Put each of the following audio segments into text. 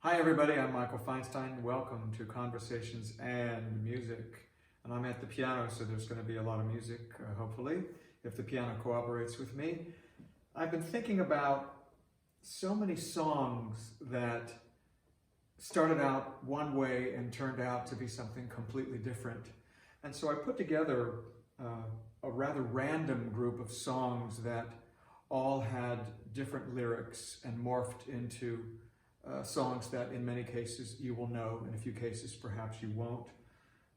Hi everybody, I'm Michael Feinstein. Welcome to Conversations and Music. And I'm at the piano, so there's going to be a lot of music, hopefully, if the piano cooperates with me. I've been thinking about so many songs that started out one way and turned out to be something completely different. And so I put together a rather random group of songs that all had different lyrics and morphed into songs that in many cases you will know, in a few cases perhaps you won't.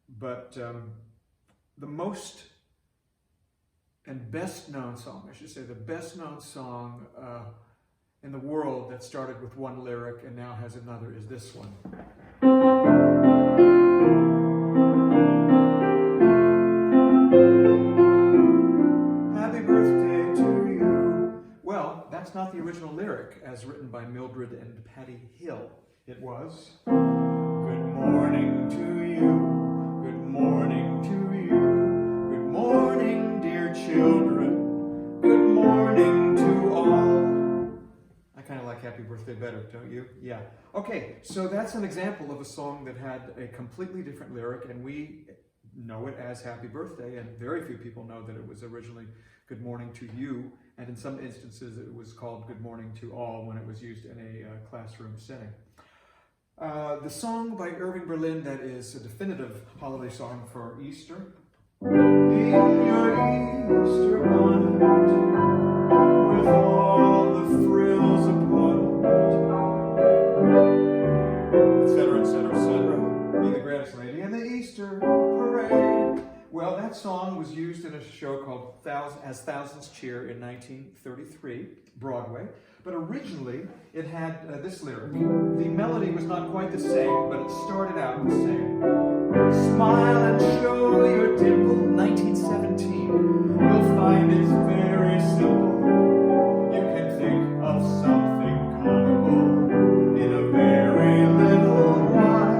But the most and best known song, I should say the best known song in the world that started with one lyric and now has another is this one. Happy birthday to you. Well, that's not the original lyric as written by Mildred and Patty Hill. It was, good morning to you, good morning to you, good morning dear children, good morning to all. I kind of like happy birthday better, don't you? Yeah. Okay, so that's an example of a song that had a completely different lyric, and we know it as happy birthday, and very few people know that it was originally good morning to you, and in some instances it was called good morning to all when it was used in a classroom setting. The song by Irving Berlin that is a definitive holiday song for Easter. In your Easter bonnet, with all the frills upon it, etc., etc., etc. Be the greatest lady in the Easter parade. Well, that song was used in a show called As Thousands Cheer in 1933, Broadway. But originally, it had this lyric. The melody was not quite the same, but it started out the same. Smile and show your dimple, 1917. You'll find it's very simple. You can think of something comical in a very little while.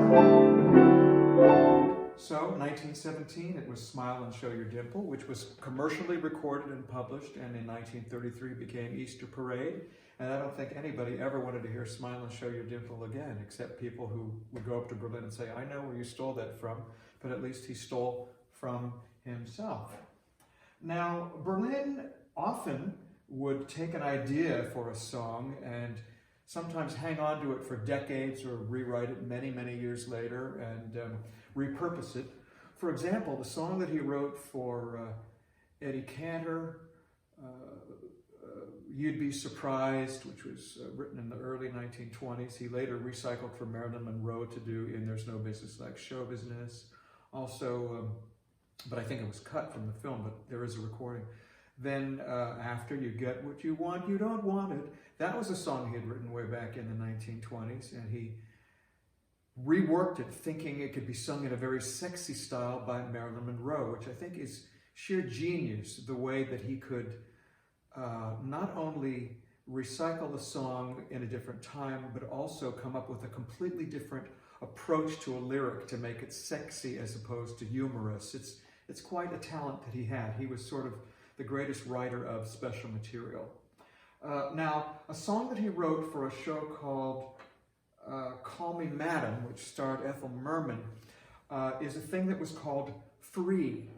So, 1917, it was Smile and Show Your Dimple, which was commercially recorded and published, and in 1933 became Easter Parade. And I don't think anybody ever wanted to hear Smile and Show Your Dimple again, except people who would go up to Berlin and say, I know where you stole that from, but at least he stole from himself. Now, Berlin often would take an idea for a song and sometimes hang on to it for decades or rewrite it many, many years later and repurpose it. For example, the song that he wrote for Eddie Cantor, You'd Be Surprised, which was written in the early 1920s. He later recycled for Marilyn Monroe to do in There's No Business Like Show Business. Also, but I think it was cut from the film, but there is a recording. Then After You Get What You Want, You Don't Want It. That was a song he had written way back in the 1920s, and he reworked it thinking it could be sung in a very sexy style by Marilyn Monroe, which I think is sheer genius, the way that he could not only recycle the song in a different time, but also come up with a completely different approach to a lyric to make it sexy as opposed to humorous. It's quite a talent that he had. He was sort of the greatest writer of special material. Now, a song that he wrote for a show called Call Me Madam, which starred Ethel Merman, is a thing that was called Free.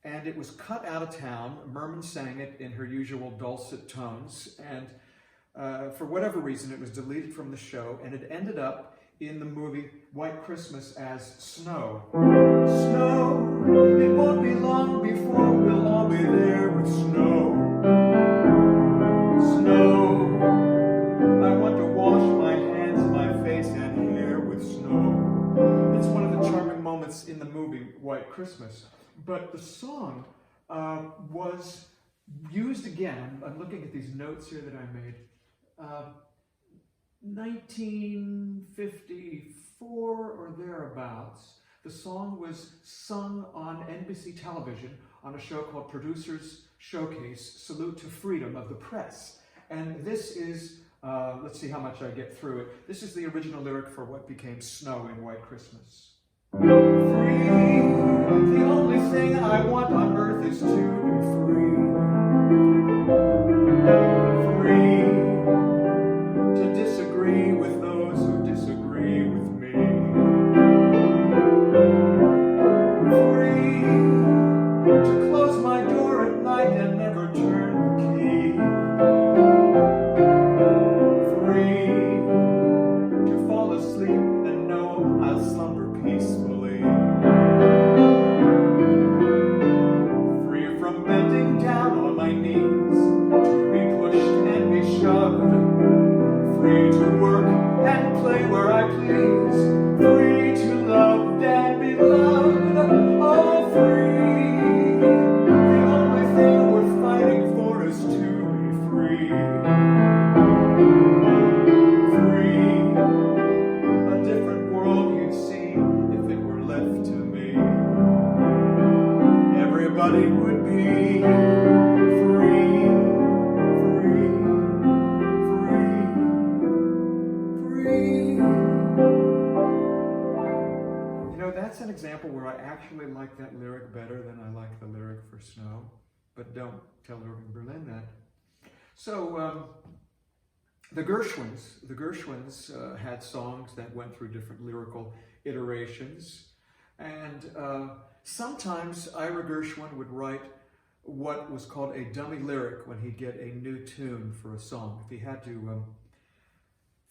And it was cut out of town. Merman sang it in her usual dulcet tones, and for whatever reason it was deleted from the show, and it ended up in the movie White Christmas as Snow. Snow, it won't be long before we'll all be there with snow. Snow, I want to wash my hands, my face, and hair with snow. It's one of the charming moments in the movie White Christmas. But the song was used again. I'm looking at these notes here that I made. 1954 or thereabouts, the song was sung on NBC television on a show called Producers Showcase, Salute to Freedom of the Press. And this is, let's see how much I get through it. This is the original lyric for what became Snow in White Christmas. Free, the only thing I want on earth is to be free. Free to disagree with those who disagree. shoved, free to work and play where I please, free to love and be loved, all free. The only thing we're fighting for is to be free. Free, a different world you'd see if it were left to me. Everybody would be free, free, free, free. You know, that's an example where I actually like that lyric better than I like the lyric for Snow, but don't tell Irving Berlin that. So, the Gershwins had songs that went through different lyrical iterations, and sometimes Ira Gershwin would write what was called a dummy lyric when he'd get a new tune for a song. If he had to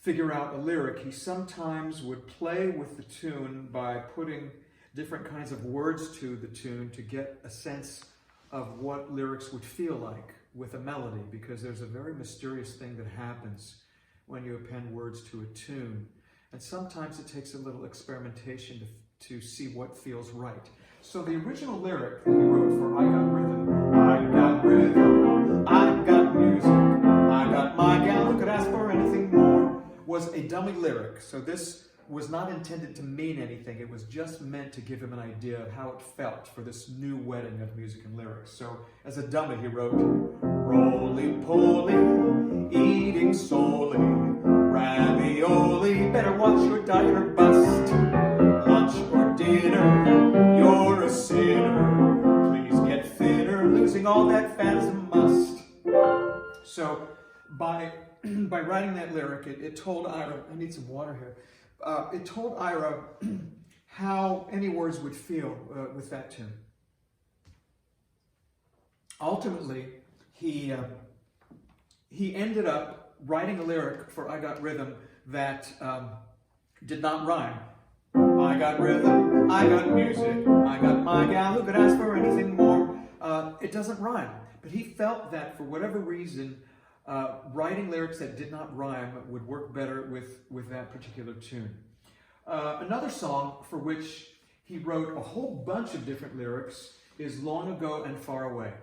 figure out a lyric, he sometimes would play with the tune by putting different kinds of words to the tune to get a sense of what lyrics would feel like with a melody, because there's a very mysterious thing that happens when you append words to a tune. And sometimes it takes a little experimentation to see what feels right. So the original lyric that he wrote for I Got Rhythm, I got music, I got my gal who could ask for anything more, was a dummy lyric. So this was not intended to mean anything. It was just meant to give him an idea of how it felt for this new wedding of music and lyrics. So as a dummy, he wrote, roly-poly, eating solely, ravioli, better watch your diet or bust. Lunch or dinner, you're a sinner, please get thinner, losing all that fat is a must. So by writing that lyric, it told Ira, I need some water here, it told Ira how any words would feel with that tune. Ultimately, he ended up writing a lyric for I Got Rhythm that did not rhyme. I got rhythm, I got music, I got my gal who could ask for anything more. It doesn't rhyme, but he felt that for whatever reason, writing lyrics that did not rhyme would work better with that particular tune. Another song for which he wrote a whole bunch of different lyrics is Long Ago and Far Away.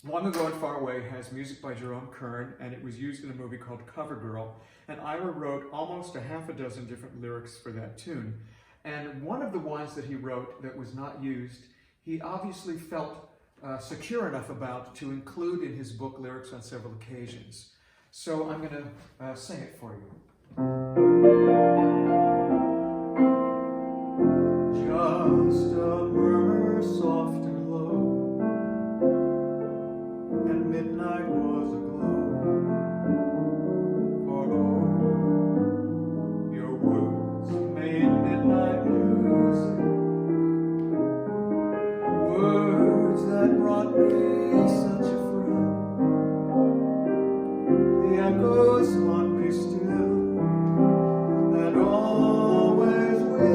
Long Ago and Far Away has music by Jerome Kern, and it was used in a movie called Cover Girl, and Ira wrote almost a half a dozen different lyrics for that tune. And one of the ones that he wrote that was not used, he obviously felt secure enough about to include in his book lyrics on several occasions. So I'm going to sing it for you. Just a murmur soft and low, and midnight was aglow. For oh, your words made midnight music, words that brought me such a thrill. The echoes haunt me still, and always will.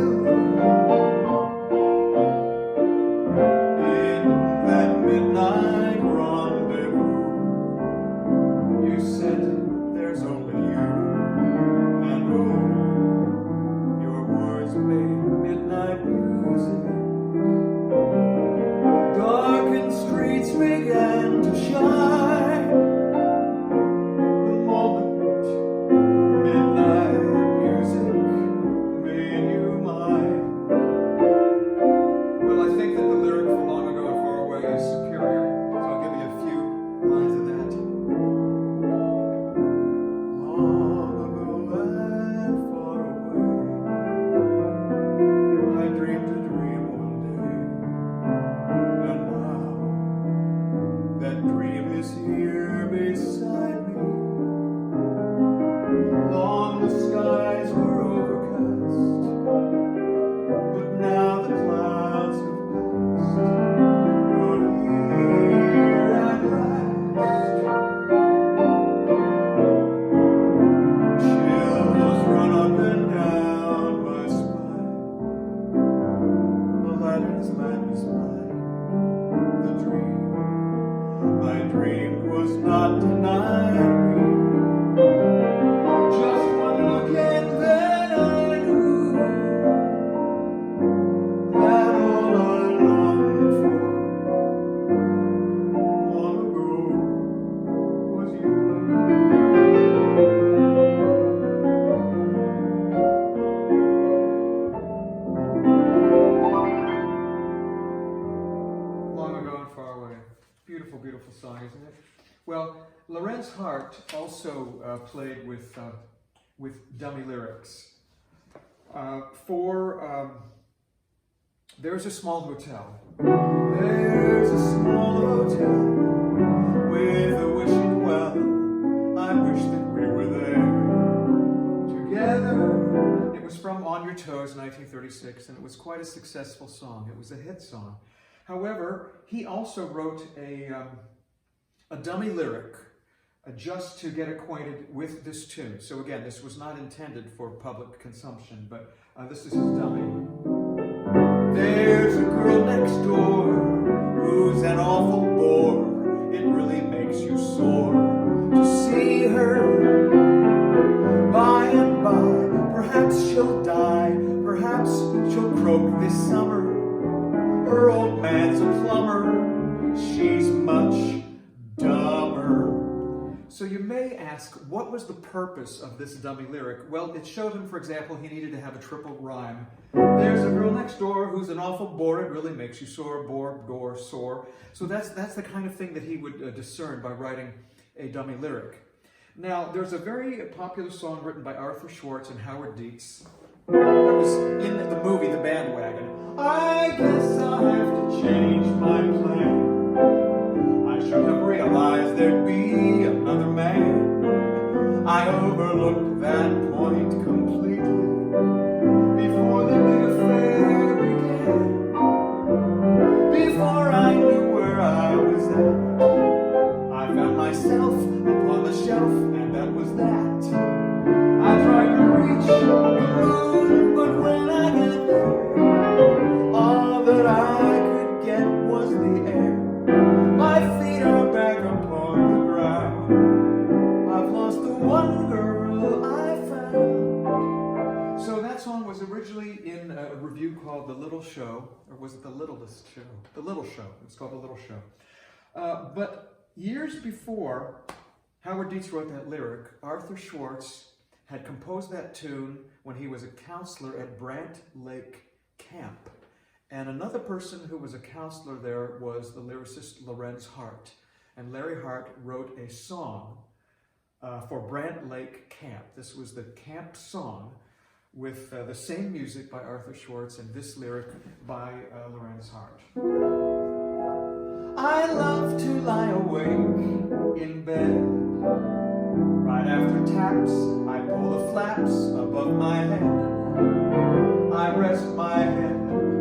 In that midnight rendezvous, you said there's only you, and oh, your words made midnight music. Darkened streets began to shine the moment midnight music made you mine. Well, I think that the lyric for Long Ago and Far Away is superior, so I'll give you a few lines of that. Long ago and far away, I dreamed a dream one day, and now that dream is here beside me. Long the skies were overcast, but now the clouds have passed. You're here at last. Chills run up and down my spine. Aladdin's lamp is mine. The dream I dreamed was not denied me. played with dummy lyrics. There's a small hotel. There's a small hotel with a wishing well. I wish that we were there together. It was from On Your Toes, 1936, and it was quite a successful song. It was a hit song. However, he also wrote a dummy lyric just to get acquainted with this tune. So again, this was not intended for public consumption, but this is his dummy. There's a girl next door who's an awful bore. It really makes you sore to see her. By and by, perhaps she'll die, perhaps she'll croak this summer. Her old man's a plumber, she's much dumber. So you may ask, what was the purpose of this dummy lyric? Well, it showed him, for example, he needed to have a triple rhyme. There's a girl next door who's an awful bore. It really makes you sore, bore, door, sore. So that's the kind of thing that he would discern by writing a dummy lyric. Now, there's a very popular song written by Arthur Schwartz and Howard Dietz that was in the movie The Bandwagon. I guess I'll have to change my plan. I should have realized there'd be another man. I overlooked that point completely before the big affair began. Before I knew where I was at, I found myself upon the shelf, and that was that. I tried to reach the moon, but when I got there, all that I could get was the air. My feet are back upon the ground. I've lost the one girl I found. So that song was originally in a review called The Little Show, or was it The Littlest Show? The Little Show. It's called The Little Show. But years before Howard Dietz wrote that lyric, Arthur Schwartz had composed that tune when he was a counselor at Brant Lake Camp. And another person who was a counselor there was the lyricist Lorenz Hart. And Larry Hart wrote a song for Brant Lake Camp. This was the camp song with the same music by Arthur Schwartz and this lyric by Lorenz Hart. I love to lie awake in bed. Right after taps, I pull the flaps above my head. I rest my head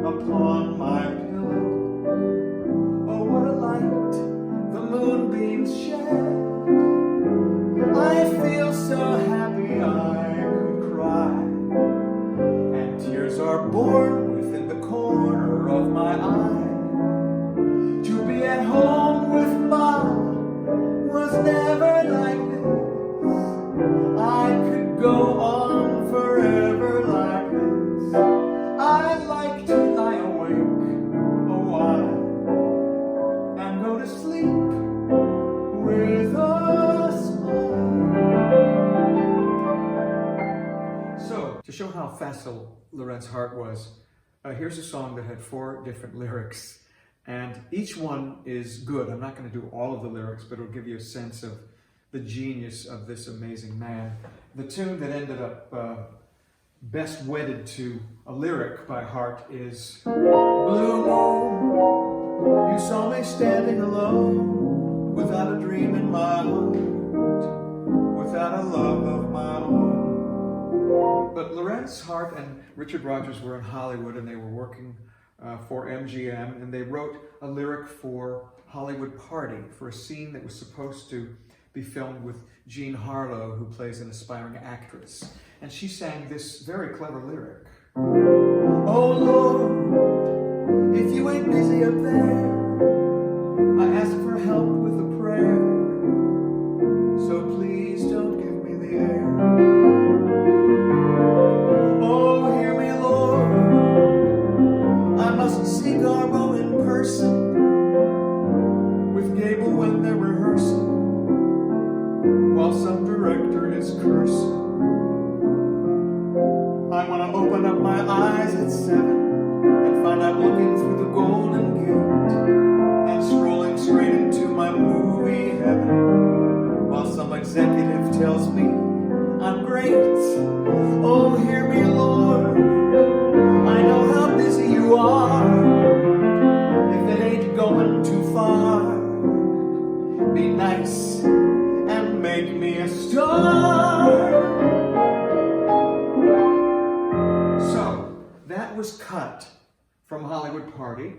upon my pillow. Oh, what a light the moonbeams shed. I feel so happy I could cry. And tears are born within the corner of my eye. To be at home with Mom was never like this. I could go on forever like this. I like to lie awake a while and go to sleep with a smile. So, to show how facile Lorenz Hart was, here's a song that had 4 different lyrics, and each one is good. I'm not going to do all of the lyrics, but it'll give you a sense of the genius of this amazing man. The tune that ended up best wedded to a lyric by Hart is Blue Moon, you saw me standing alone, without a dream in my heart, without a love of my own. But Lorenz Hart and Richard Rodgers were in Hollywood, and they were working for MGM, and they wrote a lyric for Hollywood Party, for a scene that was supposed to be filmed with Jean Harlow, who plays an aspiring actress. And she sang this very clever lyric. Oh Lord, if you ain't busy up there, I ask for help with a prayer, so please don't give me the air. Oh, hear me, Lord, I must see Garbo in person, with Gable when they're rehearsing, while some director is cursing. I want to open up my eyes at 7 and find I'm looking through the Golden Gate and strolling straight into my movie heaven, while some executive tells me I'm great. Oh, hear me, Lord. I know how busy you are. If it ain't going too far, be nice and make me a star. So, that was cut from Hollywood Party.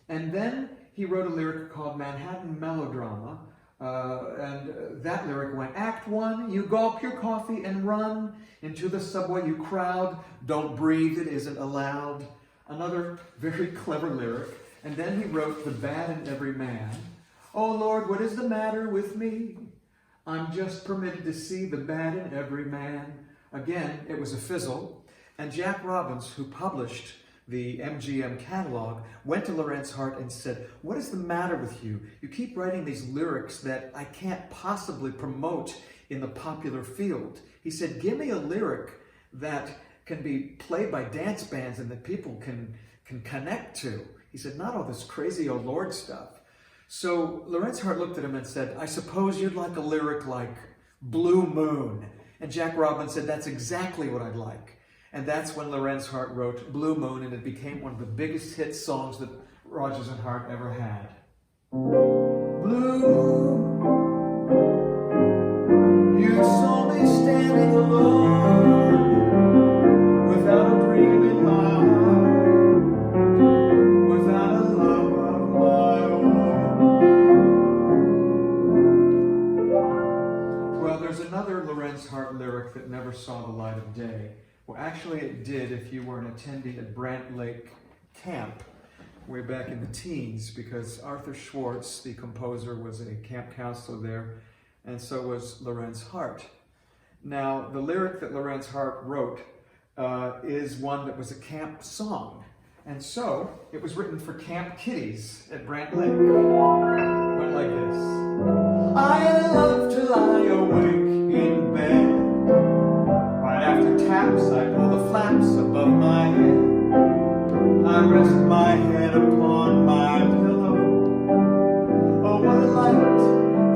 And then he wrote a lyric called Manhattan Melodrama. And that lyric went, Act 1, you gulp your coffee and run. Into the subway you crowd. Don't breathe, it isn't allowed. Another very clever lyric. And then he wrote The Bad in Every Man. Oh Lord, what is the matter with me? I'm just permitted to see the bad in every man. Again, it was a fizzle. And Jack Robbins, who published the MGM catalog, went to Lorenz Hart and said, what is the matter with you? You keep writing these lyrics that I can't possibly promote in the popular field. He said, give me a lyric that can be played by dance bands and that people can connect to. He said, not all this crazy oh Lord stuff. So Lorenz Hart looked at him and said, I suppose you'd like a lyric like Blue Moon. And Jack Robbins said, that's exactly what I'd like. And that's when Lorenz Hart wrote Blue Moon, and it became one of the biggest hit songs that Rodgers and Hart ever had. Blue moon, you saw me standing alone, without a dream in my heart, without a love of my own. Well, there's another Lorenz Hart lyric that never saw the light of day. Well, actually it did if you were an attendee at Brant Lake Camp way back in the teens, because Arthur Schwartz, the composer, was a camp counselor there, and so was Lorenz Hart. Now, the lyric that Lorenz Hart wrote is one that was a camp song, and so it was written for camp kiddies at Brant Lake. It went like this. I love to lie awake in bed. After taps, I pull the flaps above my head. I rest my head upon my pillow. Oh, what a light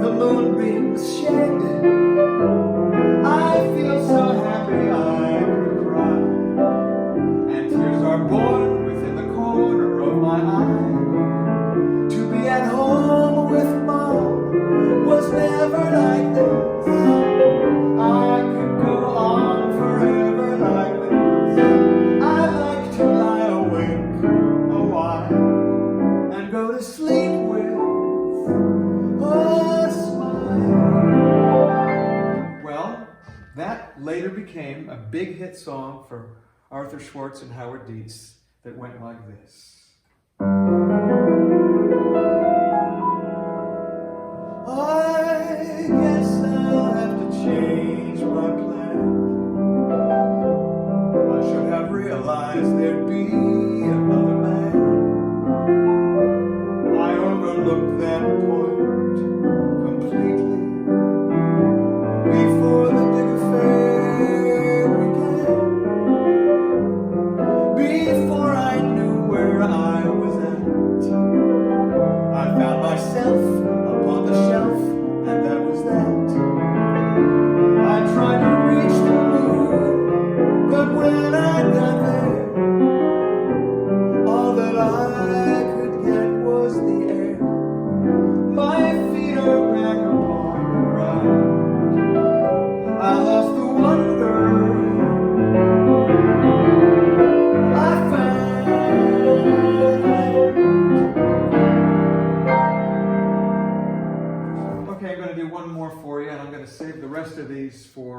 the moonbeams shed. I feel so happy I could cry. And tears are born within the corner of my eye. To be at home with Mom was never like this. I could go on forever like this. I like to lie awake a while and go to sleep with a smile. Well, that later became a big hit song for Arthur Schwartz and Howard Dietz that went like this. I guess I'll have to change my plan. I should have realized there'd be another man. I overlooked that point completely before the big affair began. Before I knew where I was at, I found myself upon the shelf, and that was that. I tried to reach the moon, but when I got there, all that I could get was the air. My feet are back upon the ground. I lost the wonder I found. Okay, I'm going to do one more for you, and I'm going to save the rest of these for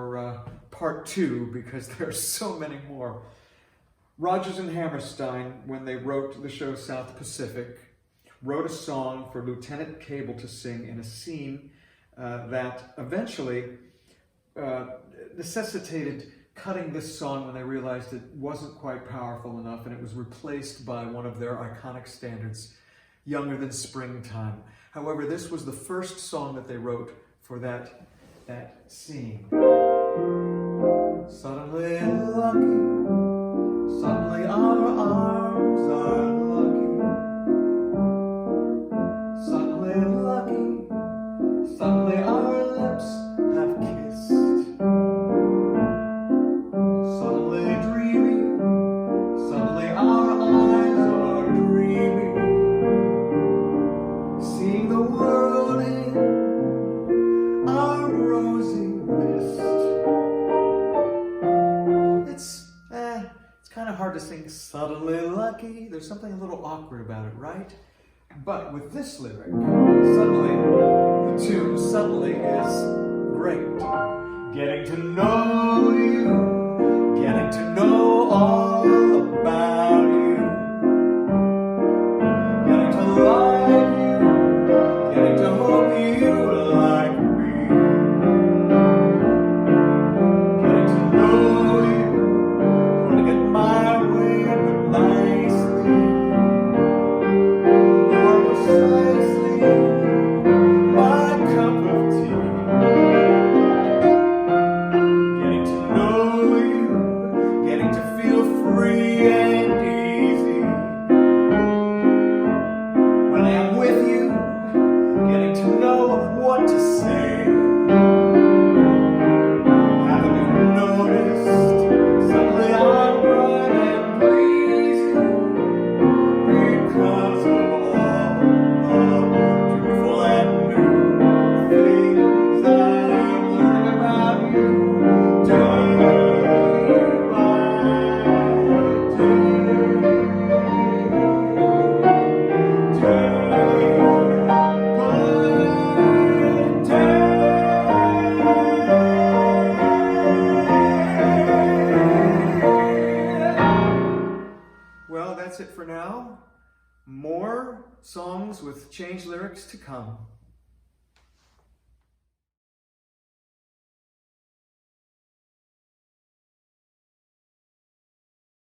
part 2 because there's so many more. Rodgers and Hammerstein, when they wrote the show South Pacific, wrote a song for Lieutenant Cable to sing in a scene that eventually necessitated cutting this song when they realized it wasn't quite powerful enough, and it was replaced by one of their iconic standards, Younger Than Springtime. However, this was the first song that they wrote for that scene. Suddenly lucky, suddenly our arms are lucky. Suddenly lucky, suddenly our lips have kissed. suddenly lucky. There's something a little awkward about it, right? But with this lyric, suddenly, the tune suddenly is great. Getting to know you, getting to know all about you, getting to like you, getting to hope you like me, getting to know you, putting it my way but nicely. You are precisely my cup of tea. Getting to know you, getting to feel free and easy. When I am with you, getting to know what to say. Haven't you noticed? Suddenly I'm bright and pleasing because of all the beautiful and new things that I'm learning about you day by Well, that's it for now. More songs with changed lyrics to come.